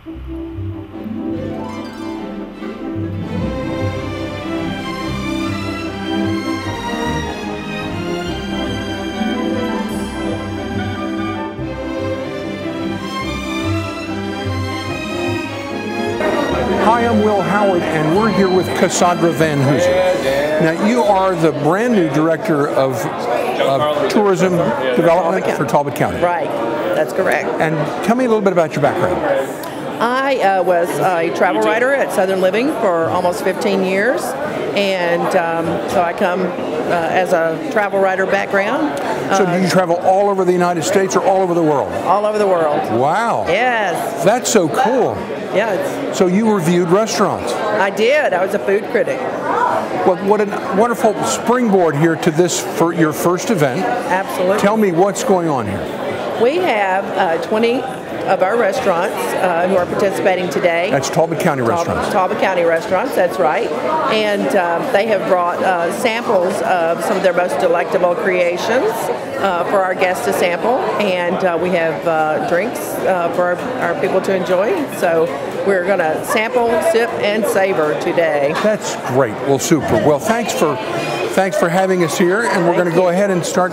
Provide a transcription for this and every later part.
Hi, I'm Will Howard, and we're here with Cassandra Van Hooser. Now, you are the brand new director of tourism development for Talbot County. Right, that's correct. And tell me a little bit about your background. I was a travel writer at Southern Living for almost 15 years, and so I come as a travel writer background. So do you travel all over the United States or all over the world? All over the world. Wow. Yes. That's so cool. Yeah. So you reviewed restaurants? I did. I was a food critic. Well, what a wonderful springboard here to this for your first event. Absolutely. Tell me what's going on here. We have 20 of our restaurants who are participating today. That's Talbot County restaurants. Talbot County restaurants, that's right. And they have brought samples of some of their most delectable creations for our guests to sample. And we have drinks for our people to enjoy. So we're going to sample, sip, and savor today. That's great. Well, super. Well, thanks for having us here, and we're going to go ahead and start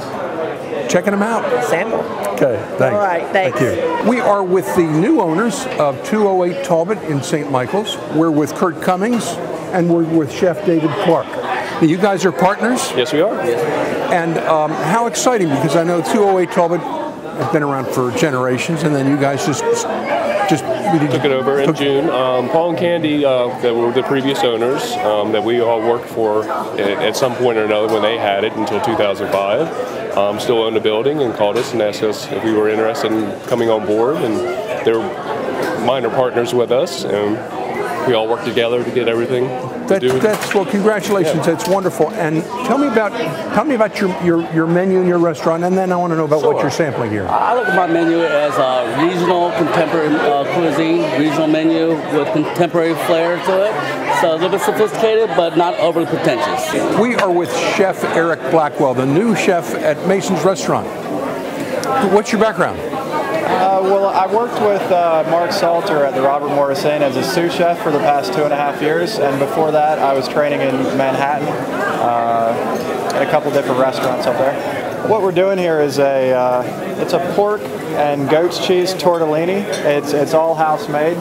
checking them out. Sample. Okay, thanks. All right, thanks. Thank you. We are with the new owners of 208 Talbot in St. Michael's. We're with Kurt Cummings, and we're with Chef David Clark. Now, you guys are partners? Yes, we are. And how exciting, because I know 208 Talbot has been around for generations, and then you guys just took it over in June. Paul and Candy, that were the previous owners, that we all worked for at some point or another when they had it until 2005, still owned the building and called us and asked us if we were interested in coming on board, and they're minor partners with us, and we all work together to get everything. Well, congratulations. Yeah. That's wonderful. And tell me about your menu in your restaurant, and then I want to know about what you're sampling here. I look at my menu as a regional contemporary cuisine, regional menu with contemporary flair to it. So a little bit sophisticated, but not overly pretentious. We are with Chef Eric Blackwell, the new chef at Mason's Restaurant. What's your background? Well, I worked with Mark Salter at the Robert Morris Inn as a sous chef for the past 2.5 years, and before that I was training in Manhattan at a couple different restaurants up there. What we're doing here is it's a pork and goat's cheese tortellini. It's all house made.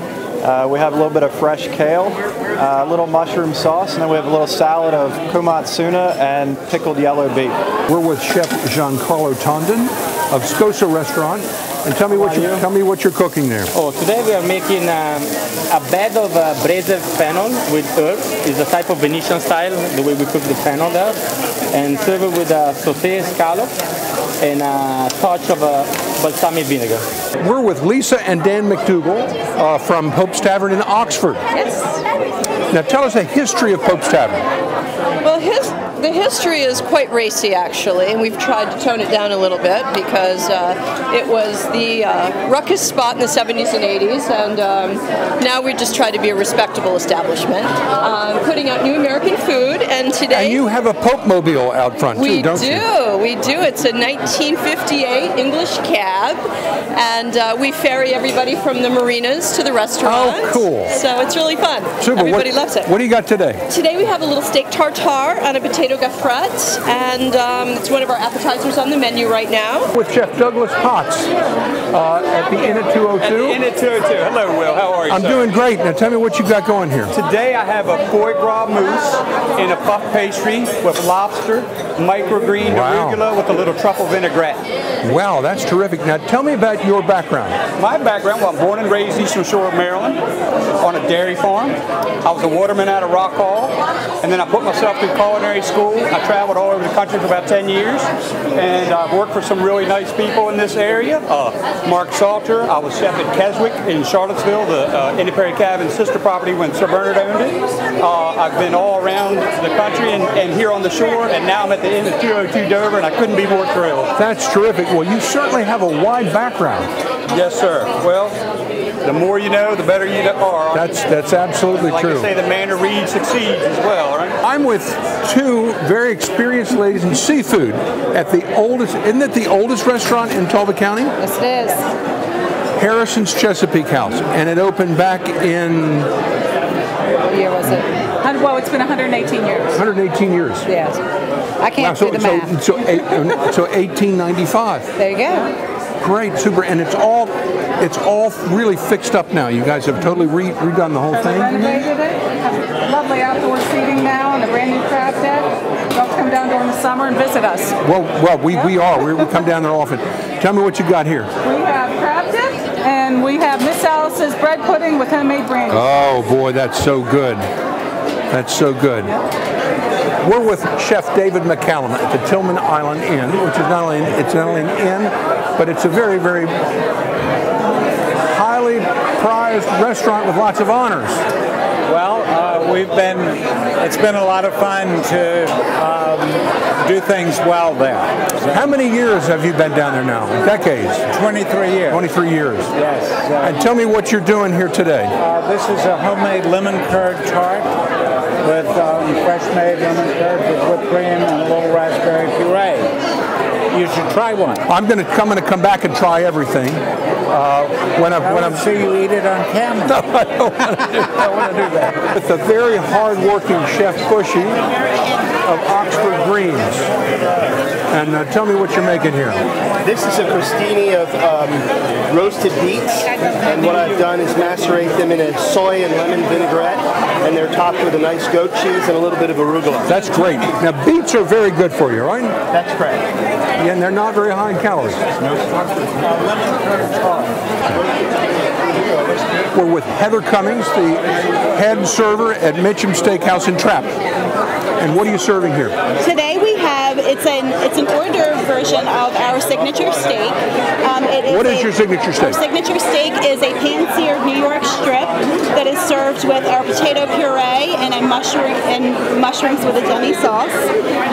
We have a little bit of fresh kale, a little mushroom sauce, and then we have a little salad of kumatsuna and pickled yellow beet. We're with Chef Giancarlo Tondon of Scosa Restaurant. And tell me what you're cooking there. Oh, today we are making a bed of braised fennel with herbs. It's a type of Venetian style, the way we cook the fennel there. And serve it with a sauté scallop and a touch of balsamic vinegar. We're with Lisa and Dan McDougall from Pope's Tavern in Oxford. Yes. Now tell us the history of Pope's Tavern. Well, the history is quite racy, actually, and we've tried to tone it down a little bit because it was the ruckus spot in the 70s and 80s, and now we just try to be a respectable establishment, putting out new American food, and today... And you have a Pope mobile out front, too, don't you? We do. It's a 1958 English cab, and we ferry everybody from the marinas to the restaurant. Oh, cool. So it's really fun. Super. Everybody loves it. What do you got today? Today we have a little steak tartare on a potato gaufrette, and it's one of our appetizers on the menu right now. With Chef Douglas Potts at the Inn at 202. At the Inn at 202. Hello, Will. How are you, I'm doing great. Now tell me what you got going here. Today I have a foie gras mousse in a puff pastry with lobster, microgreen arugula with a little truffle vinaigrette. Wow, that's terrific. Now tell me about your background. My background, well, I'm born and raised Eastern Shore of Maryland on a dairy farm. I was a waterman out of Rock Hall, and then I put myself through culinary school. I traveled all over the country for about 10 years, and I've worked for some really nice people in this area. Mark Salter, I was chef at Keswick in Charlottesville, the Empyrean cabin sister property when Sir Bernard owned it. I've been all around the country and here on the shore, and now I'm at the Inn at 202 Dover, and I couldn't be more thrilled. That's terrific. Well, you certainly have a wide background. Yes, sir. Well, the more you know, the better you are. That's absolutely true. Like I say, the man who reads succeeds as well, right? I'm with two very experienced ladies in seafood at the oldest, isn't it the oldest restaurant in Talbot County? Yes, it is. Harrison's Chesapeake House, and it opened back in... What year was it? Well, it's been 118 years. 118 years. Yes. I can't do the math. So 1895. There you go. Great, super, and it's all really fixed up now. You guys have totally redone the whole thing. Renovated it. Have lovely outdoor seating now and a brand new crab deck. Y'all come down during the summer and visit us. Well, we are. We come down there often. Tell me what you got here. We have crab dip and we have Miss Alice's bread pudding with homemade brandy. Oh boy, that's so good. That's so good. We're with Chef David McCallum at the Tilghman Island Inn, which is not only an inn, but it's a very, very highly prized restaurant with lots of honors. Well, it's been a lot of fun to do things well there. How many years have you been down there now? Decades? 23 years. 23 years. Yes. And tell me what you're doing here today. This is a homemade lemon curd tart with fresh-made lemon curd with whipped cream and a little raspberry puree. You should try one. I'm going to come back and try everything. When I'm see you eat it on camera. No, I don't want to do that. With the very hard-working Chef Bushy of Oxford Greens. And tell me what you're making here. This is a crostini of roasted beets, and what I've done is macerate them in a soy and lemon vinaigrette, and they're topped with a nice goat cheese and a little bit of arugula. That's great. Now, beets are very good for you, right? That's correct. Yeah, and they're not very high in calories. No. We're with Heather Cummings, the head server at Mitchum Steakhouse in Trapp. And what are you serving here? Today we have, it's an hors d'oeuvre version of our signature steak. What is your signature steak? Our signature steak is a pan-seared New York strip that is served with our potato puree and mushrooms with a demi sauce.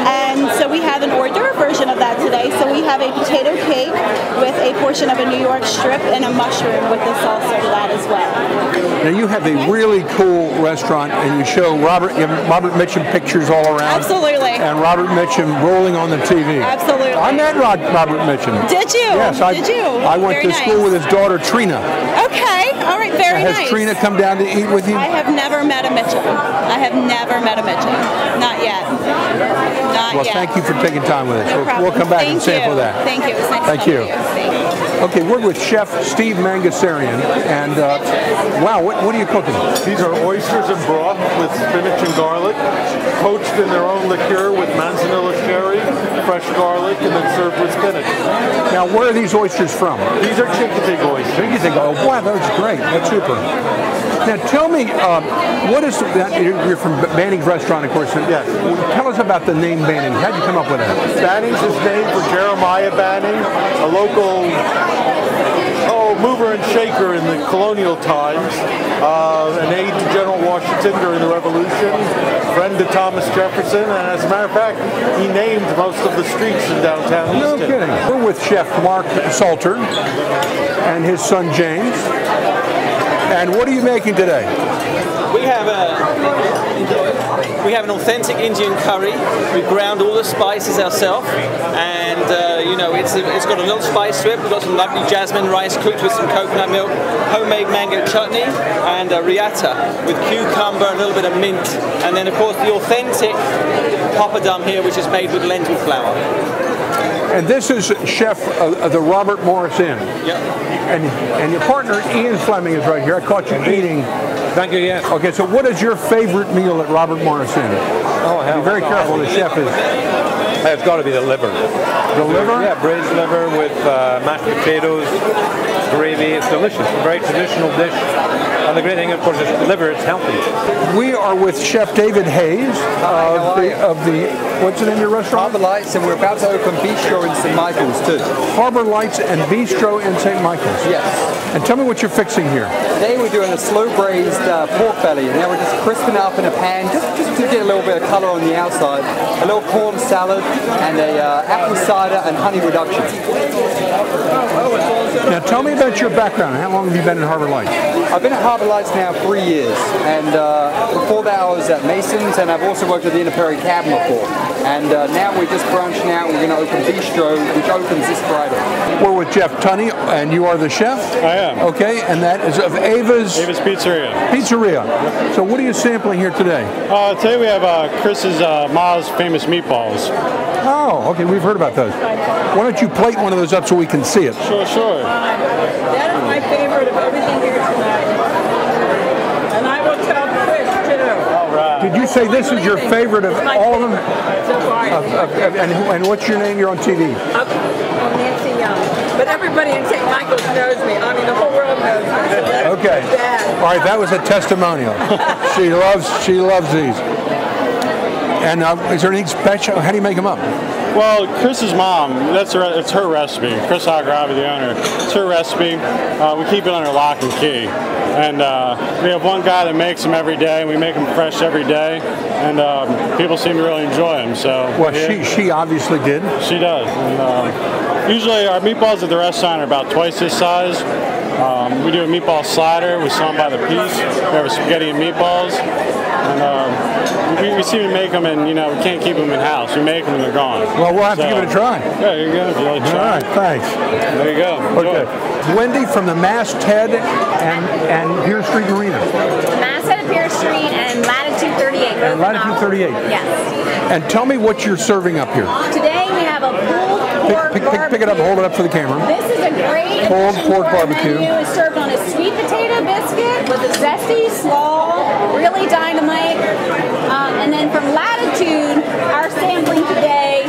And so we have an hors d'oeuvre version of that today. So we have a potato cake with a portion of a New York strip and a mushroom with the sauce over that as well. Now you have a really cool restaurant, and you show Robert Mitchum pictures all around. Absolutely. And Robert Mitchum rolling on the TV. Absolutely. I met Robert Mitchum. Did you? Yes, Did you? I went to school with his daughter Trina. Okay. All right. Very nice. Has Trina come down to eat with you? I have never met a Mitchum. I have never met a Mitchum. Not yet. Not well, yet. thank you for taking time with us. No problem. We'll come back Thank and sample you. that. Thank you. It was nice Thank to you. meet you. Thank you. Okay, we're with Chef Steve Mangasarian, and wow, what are you cooking? These are oysters and broth with spinach and garlic, poached in their own liqueur with manzanilla sherry, fresh garlic, and then served with spinach. Now, where are these oysters from? These are Chesapeake oysters. Chesapeake, oh wow, that's great. That's super. Now, tell me, what is that? You're from Banning's Restaurant, of course. Yes. Tell us about the name Banning. How'd you come up with that? Banning's is named for Jeremiah Banning, a local mover and shaker in the colonial times, an aide to General Washington during the Revolution, friend to Thomas Jefferson, and as a matter of fact, he named most of the streets in downtown Easton. No kidding. We're with Chef Mark Salter and his son James. And what are you making today? We have an authentic Indian curry. We ground all the spices ourselves, and it's got a little spice to it. We've got some lovely jasmine rice cooked with some coconut milk, homemade mango chutney, and riata with cucumber, a little bit of mint, and then of course the authentic papadum here, which is made with lentil flour. And this is Chef of the Robert Morris Inn. Yep. And your partner Ian Fleming is right here. I caught you eating. Thank you, yes. Okay, so what is your favorite meal at Robert Morris Inn? Oh, hell. Be very careful, the chef is. It's got to be the liver. The liver? Yeah, braised liver with mashed potatoes, gravy. It's delicious. It's a very traditional dish. And the great thing, of course, is the liver. It's healthy. We are with Chef David Hayes of the what's the name of your restaurant? Harbor Lights, and we're about to open Bistro in St. Michael's too. Harbor Lights and Bistro in St. Michael's. Yes. And tell me what you're fixing here. Today we're doing a slow braised pork belly. Now we're just crisping it up in a pan, just to get a little bit of color on the outside. A little corn salad and a apple cider and honey reduction. Now tell me about your background. How long have you been in Harbor Lights? I've been at Harbour Lights now 3 years, and before that I was at Mason's, and I've also worked at the Empyrean Cabin before. And now we're just branching out. We're going to open Bistro, which opens this Friday. We're with Jeff Tunney, and you are the chef? I am. Okay, and that is of Ava's Pizzeria. Pizzeria. So what are you sampling here today? Today we have Chris's Ma's famous meatballs. Oh, okay, we've heard about those. Why don't you plate one of those up so we can see it? Sure. That is my favorite of everything here tonight. And I will tell Chris too. All right. Did you say this is your favorite of all of them? So far. And what's your name? You're on TV. I'm Nancy Young. But everybody in St. Michael's knows me. I mean, the whole world knows me. So that's Okay. bad. All right, that was a testimonial. She loves these. And is there anything special? How do you make them up? Well, Chris's mom, it's her recipe. Chris Agravi, the owner, it's her recipe. We keep it under lock and key. And we have one guy that makes them every day. We make them fresh every day. And people seem to really enjoy them. So, well, she obviously did. She does. And, usually our meatballs at the restaurant are about twice this size. We do a meatball slider. We sell them by the piece. We have spaghetti and meatballs. And we seem to make them, and we can't keep them in house. We make them and they're gone. Well, we'll have to give it a try. Yeah, you're good. You like to try. All right, thanks. There you go. Okay. Wendy from the Masthead and Pier Street Marina. Masthead at Pier Street and Latitude 38. And Latitude 38. Yes. And tell me what you're serving up here. Today we have a pulled pork barbecue. Pick it up, hold it up for the camera. This is a great pulled pork barbecue. Menu. It's served on a sweet potato biscuit with a zesty slaw, really dynamite. And then from Latitude, our sampling today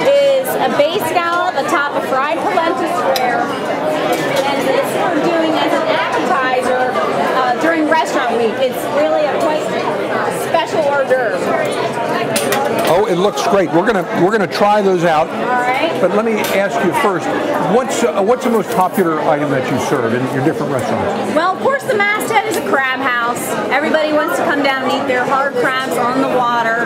is a base scallop atop a fried polenta square. And this we're doing as an appetizer during restaurant week. It's really a quite special hors d'oeuvre. Oh, it looks great. We're gonna try those out. All right. But let me ask you first, what's the most popular item that you serve in your different restaurants? Well, of course, the Masthead is a crab house. Everybody wants to come down and eat their hard crabs on the water.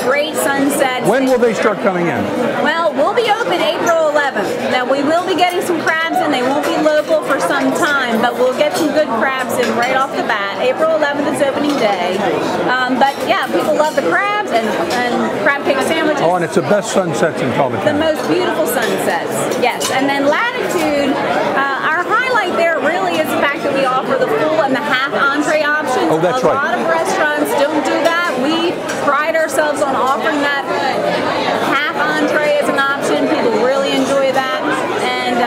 Great sunsets. When will they start coming in? Well, we'll be open April 11th. Now, we will be getting some crabs in. They won't be local for some time, but we'll get some good crabs in right off the bat. April 11th is opening day. But yeah, people love the crabs and crab cake sandwiches. Oh, and it's the best sunsets in Talbot County. The most beautiful sunsets, yes. And then Latitude, our highlight there really is the fact that we offer the full and the half entree options. Oh, that's right. A lot of restaurants don't do that. We pride ourselves on offering that half entree as an option. People really enjoy that. And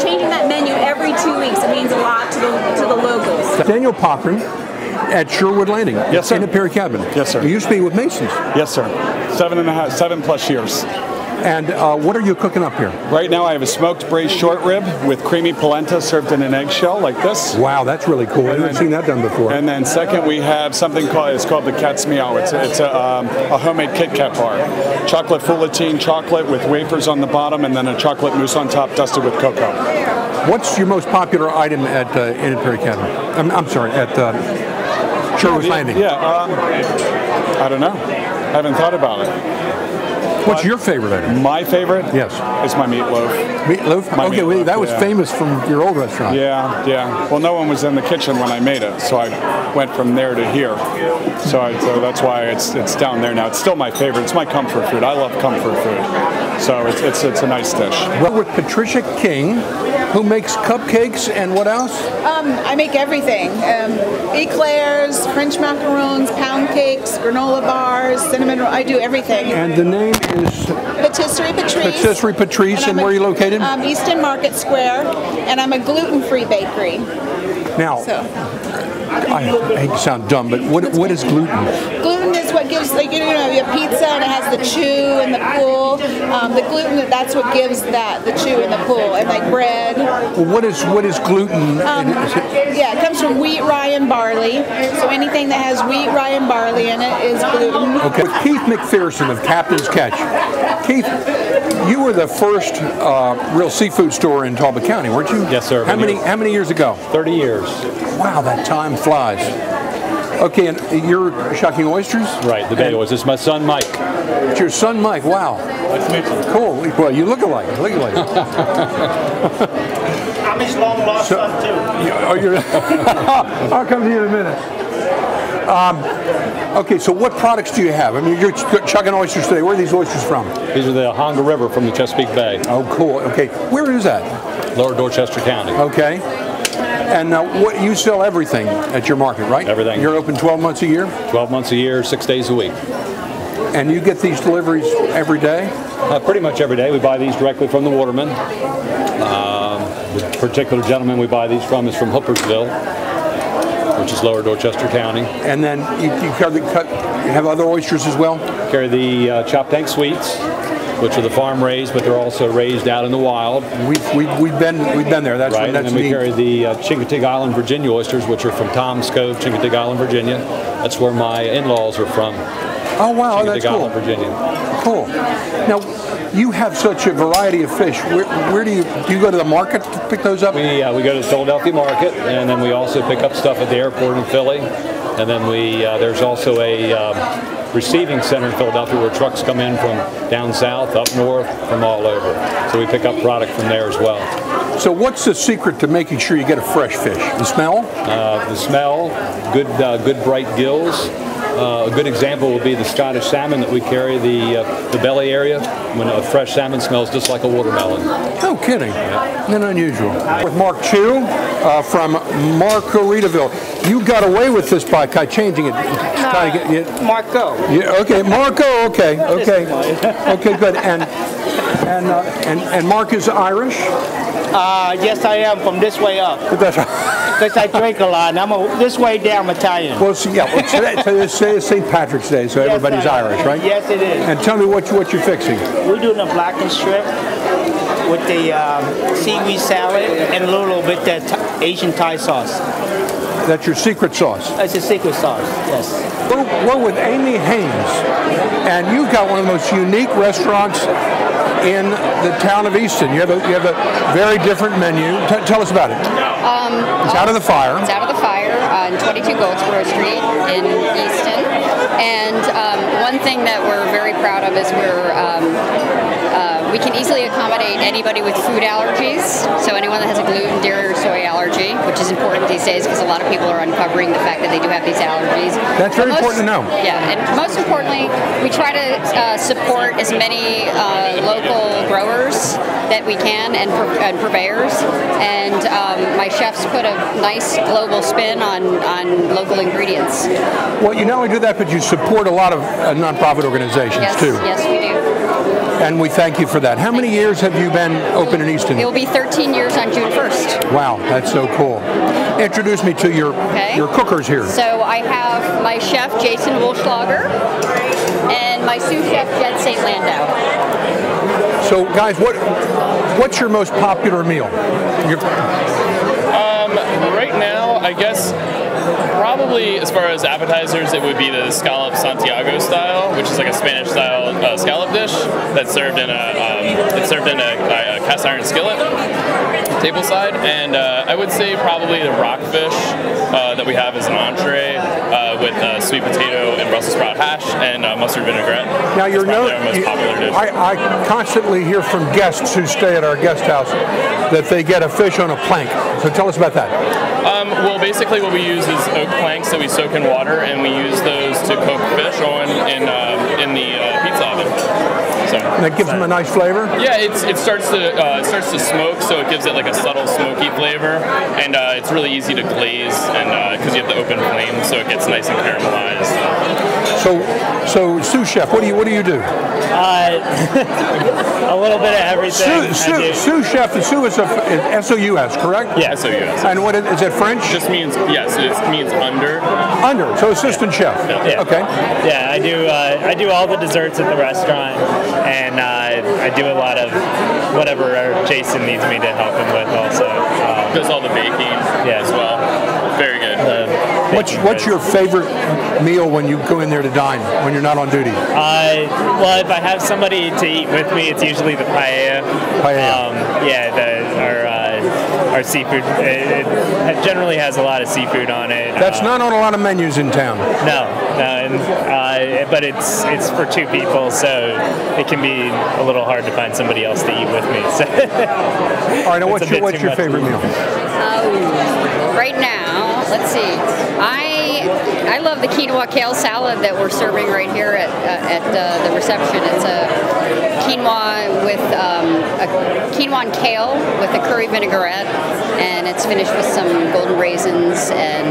changing that menu every 2 weeks, it means a lot to the locals. Daniel Cochran at Sherwood Landing. Yes, sir. In Empyrean Cabin. Yes, sir. You used to be with Mason's. Yes, sir. 7+ years. And what are you cooking up here? Right now I have a smoked braised short rib with creamy polenta served in an eggshell like this. Wow, that's really cool. I haven't seen that done before. And then second we have something called the Cat's Meow. It's a homemade Kit Kat bar. Chocolate foulatine chocolate with wafers on the bottom and then a chocolate mousse on top dusted with cocoa. What's your most popular item at in Empyrean Cabin? I'm sorry, at Sherwood Landing. Yeah, I don't know. I haven't thought about it. What's your favorite item? My favorite? Yes. It's my meatloaf. Meatloaf? My okay, meatloaf, that was famous from your old restaurant. Yeah. Well, no one was in the kitchen when I made it, so I went from there to here. So that's why it's down there now. It's still my favorite. It's my comfort food. I love comfort food. So it's a nice dish. Well, with Patricia King, who makes cupcakes and what else? I make everything. Eclairs, French macaroons, pound cakes, granola bars, cinnamon rolls. I do everything. And the name is? Patisserie Patrice. Patisserie Patrice, and where are you located? Easton Market Square, and I'm a gluten-free bakery. Now, I hate to sound dumb, but what is gluten? Gluten is what gives, you have pizza and it has the chew and the pull. The gluten, that's what gives the chew and the pull, and like bread. Well, what is gluten? Yeah, it comes from wheat, rye, and barley. So anything that has wheat, rye, and barley in it is gluten. Okay. With Keith McPherson of Captain's Catch. Keith, you were the first real seafood store in Talbot County, weren't you? Yes, sir. How many years ago? 30 years. Wow, that time flies. Okay, and you're shucking oysters? Right, the bay oysters. It's my son Mike. It's your son Mike, wow. Nice to meet you. Cool. Well, you look alike. I'm his long lost son too. I'll come to you in a minute. Okay, so what products do you have? I mean, you're chugging oysters today. Where are these oysters from? These are the Honga River from the Chesapeake Bay. Oh, cool. Okay, where is that? Lower Dorchester County. Okay. And what you sell everything at your market, right? Everything. You're open 12 months a year? 12 months a year, 6 days a week. And you get these deliveries every day? Pretty much every day. We buy these directly from the waterman. The particular gentleman we buy these from is from Hoopersville, which is Lower Dorchester County. And then you have other oysters as well? Carry the chop tank sweets, which are the farm raised, but they're also raised out in the wild. We've been there. That's right. That's and then we neat. carry the Chincoteague Island, Virginia oysters, which are from Tom's Cove, Chincoteague Island, Virginia. That's where my in-laws are from. Oh wow, that's cool. Island, Virginia. Cool. Now, you have such a variety of fish. Where do you go to the market to pick those up? We go to the Philadelphia market, and then we also pick up stuff at the airport in Philly. And then there's also a receiving center in Philadelphia where trucks come in from down south, up north, from all over. So we pick up product from there as well. So what's the secret to making sure you get a fresh fish? The smell? The smell, good bright gills. A good example would be the Scottish salmon that we carry, the belly area, when a fresh salmon smells just like a watermelon. No kidding. Not unusual. With Mark Chu from Margaritaville. You got away with this by changing it. Marco. Yeah, okay, Marco. Okay, good. And Mark is Irish? Yes, I am, from this way up. Because I drink a lot, and I'm this way down Italian. Well, today is St. Patrick's Day, so everybody's Irish, right? Yes, it is. And tell me what you're fixing. We're doing a blackened strip with the seaweed salad and a little bit that Asian Thai sauce. That's your secret sauce? That's a secret sauce, yes. We're with Amy Haynes, and you've got one of the most unique restaurants in the town of Easton. You have a very different menu. Tell us about it. It's out of the fire. It's out of the fire on 22 Goldsboro Street in Easton. And one thing that we're very proud of is we can easily accommodate anybody with food allergies. So anyone that has a gluten, dairy, or soy allergy, which is important these days because a lot of people are uncovering the fact that they do have these allergies. That's very important to know. Yeah, and most importantly, we try to support as many local growers that we can and purveyors. And my chefs put a nice global spin on local ingredients. Well, you not only do that, but you support a lot of nonprofit organizations too. Yes, we do. And we thank you for that. How many years have you been open in Easton? It will be 13 years on June 1st. Wow, that's so cool. Introduce me to your cookers here. So I have my chef, Jason Wolschlager, and my sous chef, Jed St. Landau. So guys, what's your most popular meal? Right now, I guess probably as far as appetizers, it would be the scallop Santiago style, which is like a Spanish style scallop dish that's served in a cast iron skillet, table side. And I would say probably the rockfish that we have as an entree with sweet potato and Brussels sprout hash and mustard vinaigrette. Now our most popular dish. I constantly hear from guests who stay at our guest house that they get a fish on a plank. So tell us about that. Well, basically what we use is oak planks that we soak in water, and we use those to cook fish on in the pizza oven. So and that gives them a nice flavor. Yeah, it starts to smoke, so it gives it like a subtle smoky flavor, and it's really easy to glaze, and because you have the open flame, so it gets nice and caramelized. So sous chef, what do you do? A little bit of everything. Sous chef, the sous is S-O-U-S, correct? Yeah, S-O-U-S. And what is it French? Just means, yes, it means under. Under, so assistant chef. Yeah. Okay. Yeah, I do all the desserts at the restaurant, and I do a lot of whatever Jason needs me to help him with also. Does all the baking as well. Very good. What's your favorite meal when you go in there to dine, when you're not on duty? Well, if I have somebody to eat with me, it's usually the paella. Paella. Yeah, our our seafood. It generally has a lot of seafood on it. That's not on a lot of menus in town. No, but it's for 2 people, so it can be a little hard to find somebody else to eat with me. So all right, now what's your favorite meal? Right now, let's see. I love the quinoa kale salad that we're serving right here at the reception. It's a quinoa with a quinoa and kale with a curry vinaigrette, and it's finished with some golden raisins and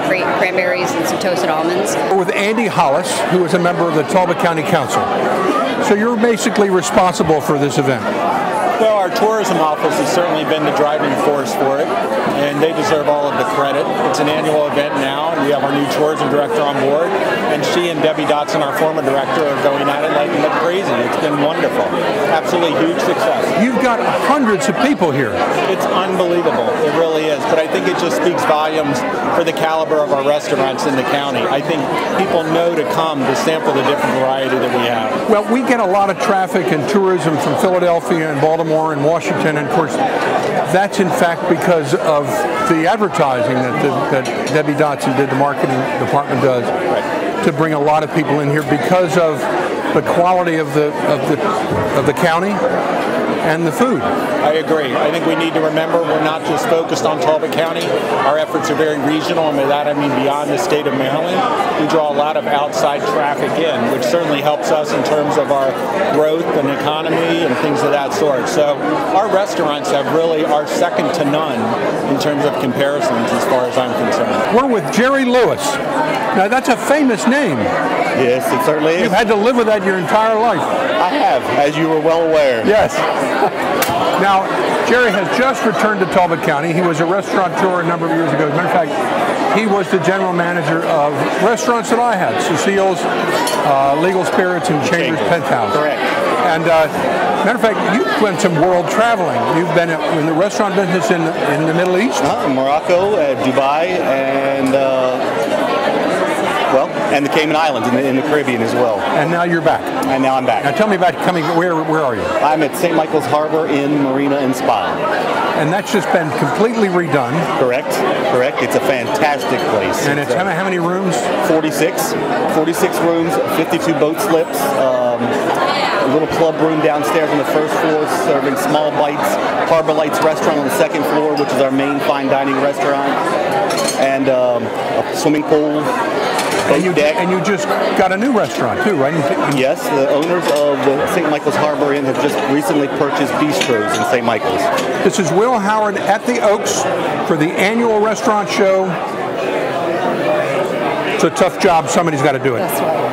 cranberries and some toasted almonds. We're with Andy Hollis, who is a member of the Talbot County Council. So you're basically responsible for this event. Well, our tourism office has certainly been the driving force for it, and they deserve all of the credit. It's an annual event now, and we have our new tourism director on board, and she and Debbie Dotson, our former director, are going at it like crazy. It's been wonderful. Absolutely huge success. You've got hundreds of people here. It's unbelievable. It really is. But I think it just speaks volumes for the caliber of our restaurants in the county. I think people know to come to sample the different variety that we have. Well, we get a lot of traffic and tourism from Philadelphia and Baltimore and Washington, and of course that's in fact because of the advertising that Debbie Dotson did, the marketing department does, to bring a lot of people in here because of the quality of the county and the food. I agree. I think we need to remember we're not just focused on Talbot County. Our efforts are very regional, and by that I mean beyond the state of Maryland. We draw a lot of outside traffic in, which certainly helps us in terms of our growth and economy and things of that sort. So our restaurants are second to none in terms of comparisons as far as I'm concerned. We're with Jerry Lewis. Now that's a famous name. Yes, it certainly is. You've had to live with that your entire life. I have, as you were well aware. Yes. Now, Jerry has just returned to Talbot County. He was a restaurateur a number of years ago. As a matter of fact, he was the general manager of restaurants that I had, Cecile's, Legal Spirits, and Chambers Penthouse. Correct. And matter of fact, you've done some world traveling. You've been in the restaurant business in the Middle East? Morocco, Dubai, and and the Cayman Islands in the Caribbean as well. And now you're back. And now I'm back. Now tell me about coming. Where are you? I'm at St. Michael's Harbor in Marina and Spa. And that's just been completely redone. Correct. It's a fantastic place. And it's how many rooms? 46 rooms, 52 boat slips. A little club room downstairs on the first floor serving Small Bites, Harbor Lights restaurant on the second floor, which is our main fine dining restaurant, and a swimming pool. And you just got a new restaurant too, right? Yes, the owners of the St. Michael's Harbor Inn have just recently purchased bistros in St. Michael's. This is Will Howard at the Oaks for the annual restaurant show. It's a tough job. Somebody's got to do it. That's right.